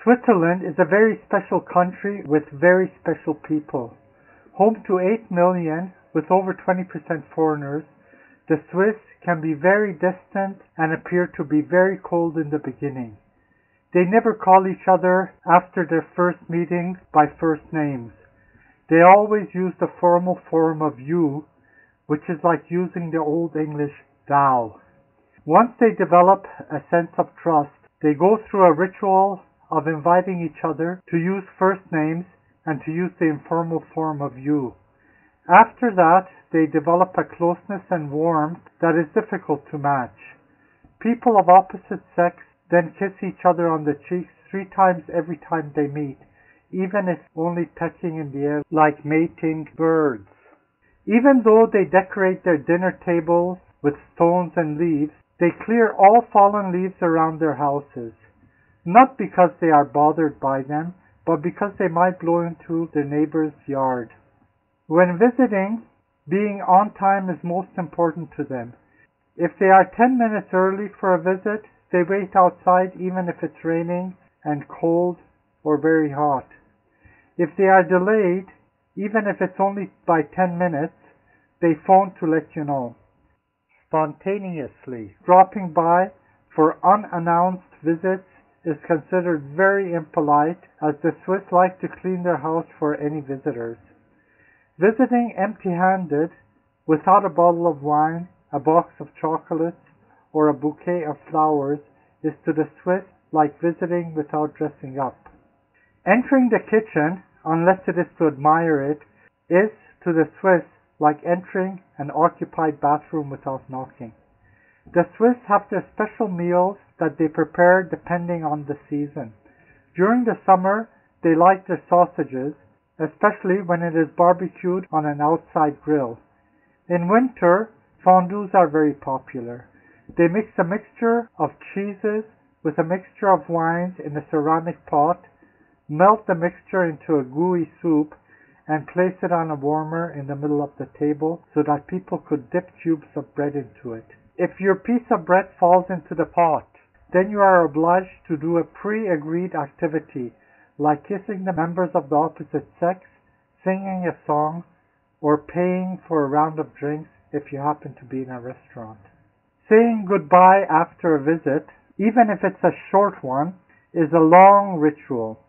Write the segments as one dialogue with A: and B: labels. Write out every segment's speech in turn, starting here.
A: Switzerland is a very special country with very special people. Home to 8 million with over 20% foreigners, the Swiss can be very distant and appear to be very cold in the beginning. They never call each other after their first meeting by first names. They always use the formal form of you, which is like using the Old English thou. Once they develop a sense of trust, they go through a ritual of inviting each other to use first names and to use the informal form of you. After that, they develop a closeness and warmth that is difficult to match. People of opposite sex then kiss each other on the cheeks 3 times every time they meet, even if only pecking in the air like mating birds. Even though they decorate their dinner tables with stones and leaves, they clear all fallen leaves around their houses, not because they are bothered by them, but because they might blow into their neighbor's yard. When visiting, being on time is most important to them. If they are 10 minutes early for a visit, they wait outside even if it's raining and cold or very hot. If they are delayed, even if it's only by 10 minutes, they phone to let you know. Spontaneously dropping by for unannounced visits is considered very impolite, as the Swiss like to clean their house for any visitors. Visiting empty-handed, without a bottle of wine, a box of chocolates, or a bouquet of flowers is to the Swiss like visiting without dressing up. Entering the kitchen, unless it is to admire it, is to the Swiss like entering an occupied bathroom without knocking. The Swiss have their special meals that they prepare depending on the season. During the summer, they like their sausages, especially when it is barbecued on an outside grill. In winter, fondues are very popular. They mix a mixture of cheeses with a mixture of wines in a ceramic pot, melt the mixture into a gooey soup, and place it on a warmer in the middle of the table so that people could dip cubes of bread into it. If your piece of bread falls into the pot, then you are obliged to do a pre-agreed activity, like kissing the members of the opposite sex, singing a song, or paying for a round of drinks if you happen to be in a restaurant. Saying goodbye after a visit, even if it's a short one, is a long ritual.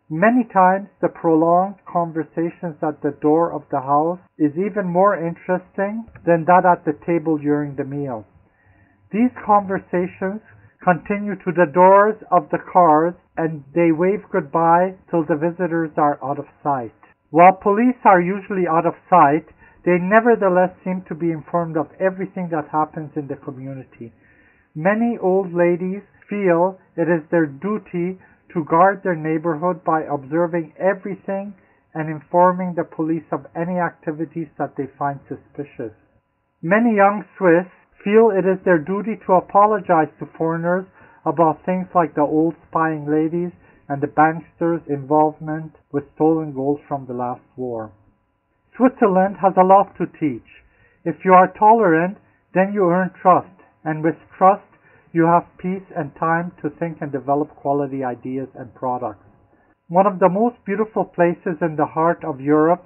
A: Many times the prolonged conversations at the door of the house is even more interesting than that at the table during the meal. These conversations continue to the doors of the cars, and they wave goodbye till the visitors are out of sight. While police are usually out of sight, they nevertheless seem to be informed of everything that happens in the community. Many old ladies feel it is their duty to guard their neighborhood by observing everything and informing the police of any activities that they find suspicious. Many young Swiss feel it is their duty to apologize to foreigners about things like the old spying ladies and the banksters' involvement with stolen gold from the last war. Switzerland has a lot to teach. If you are tolerant, then you earn trust, and with trust, you have peace and time to think and develop quality ideas and products. One of the most beautiful places in the heart of Europe,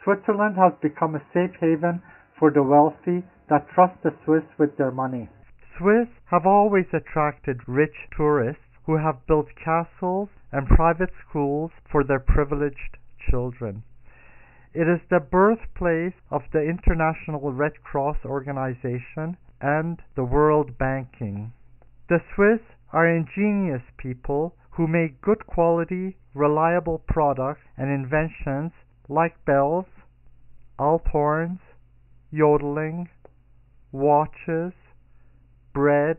A: Switzerland has become a safe haven for the wealthy that trust the Swiss with their money. Swiss have always attracted rich tourists who have built castles and private schools for their privileged children. It is the birthplace of the International Red Cross organization and the World Banking. The Swiss are ingenious people who make good quality, reliable products and inventions like bells, Alp horns, yodeling, watches, bread,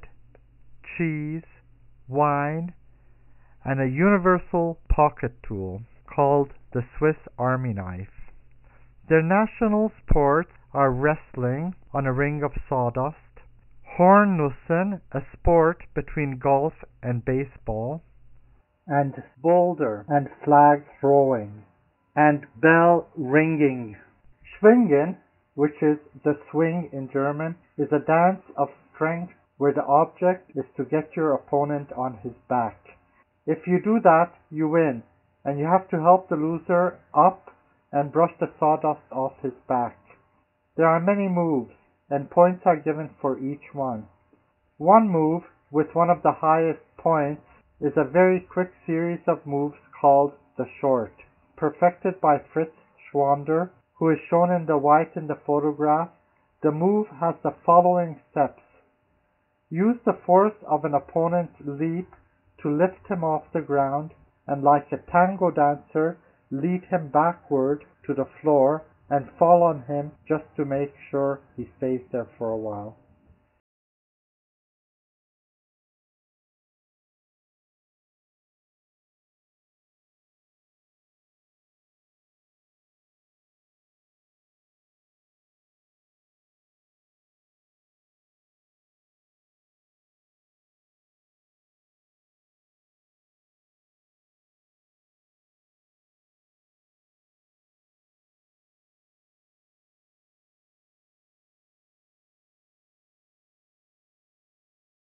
A: cheese, wine, and a universal pocket tool called the Swiss Army knife. Their national sports are wrestling on a ring of sawdust, Hornnussen, a sport between golf and baseball, and boulder and flag throwing, and bell ringing. Schwingen, which is the swing in German, is a dance of strength where the object is to get your opponent on his back. If you do that, you win, and you have to help the loser up and brush the sawdust off his back. There are many moves, and points are given for each one. One move, with one of the highest points, is a very quick series of moves called the short, perfected by Fritz Schwander, who is shown in the white in the photograph. The move has the following steps. Use the force of an opponent's leap to lift him off the ground, and like a tango dancer, lead him backward to the floor and fall on him just to make sure he stays there for a while.